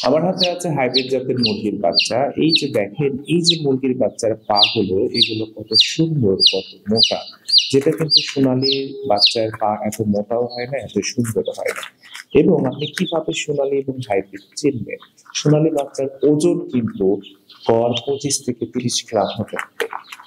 আমার হাতে আছে হাইব্রিড জাতের মুরগির বাচ্চা। এই যে দেখেন, এই যে মুরগির বাচ্চার পা গুলো, এগুলো কত সুন্দর, কত মোটা, যেটা কিন্তু সোনালী বাচ্চার পা এত মোটাও হয় না, এত সুন্দর হয় না। এবং আপনি কিভাবে সোনালী এবং হাইব্রিড চিনবেন? সোনালী বাচ্চার ওজন কিন্তু গড় 25 থেকে 30 গ্রাম হতে পারে,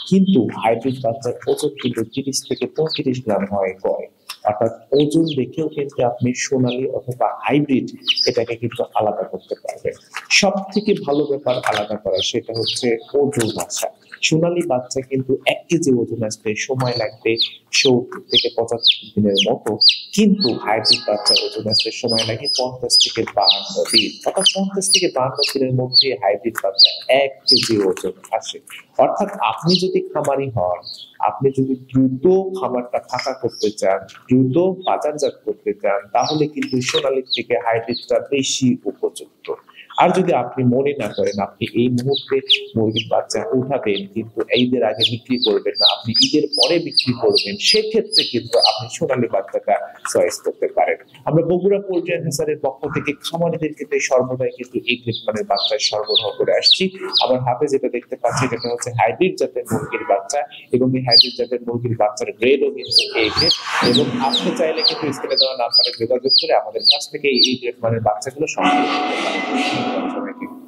কিন্তু হাইব্রিড বাচ্চার ওজন কিন্তু 30 থেকে 35 গ্রাম হয় গড়ে। অর্থাৎ ওজন দেখেও কিন্তু আপনি সোনালী অথবা হাইব্রিড এটাকে কিন্তু আলাদা করতে পারবেন। সব থেকে ভালো ব্যাপার আলাদা করা সেটা হচ্ছে ওজন আসা। সোনালী বাচ্চা কিন্তু 1 কেজি ওজন আসতে সময় লাগবে 70 থেকে 75 দিনের মতো, কিন্তু হাইব্রিড বাচ্চার ওজন আসতে সময় লাগে 50 থেকে 52 দিন। অর্থাৎ 50 থেকে 52 দিনের মধ্যে হাইব্রিড বাচ্চা 1 কেজি ওজন আসে। অর্থাৎ আপনি যদি খামারি হন, আপনি যদি দ্রুত খামারটা ফাঁকা করতে চান, দ্রুত বাজারজাত করতে চান, তাহলে কিন্তু সোনালীর থেকে হাইব্রিডটা বেশি উপযুক্ত। আর যদি আপনি মনে না করেন আপনি এই মুহূর্তে মুরগির বাচ্চা উঠাবেন কিন্তু ঈদের আগে বিক্রি করবেন না, আপনি ঈদের পরে বিক্রি করবেন, সেক্ষেত্রে কিন্তু আপনি সোনালী বাচ্চাটা চয়েস করতে পারেন। আমরা বগুড়া পোল্ট্রি অ্যান্ড হ্যাচারির পক্ষ থেকে খামারিদের ক্ষেত্রে সর্বদাই কিন্তু এই গ্রেড মানের বাচ্চা সরবরাহ করে আসছি। আমার হাতে যেটা দেখতে পাচ্ছি এটা হচ্ছে হাইব্রিড জাতের মুরগির বাচ্চা, এবং এই হাইব্রিড জাতের মুরগির বাচ্চার গ্রেডও কিন্তু এই গ্রেড। এবং আপনি চাইলে কিন্তু স্ক্রিনে দেওয়া নাম্বারে যোগাযোগ করে আমাদের কাছ থেকে এই গ্রেড মানের বাচ্চাগুলো সংগ্রহ করতে পারেন।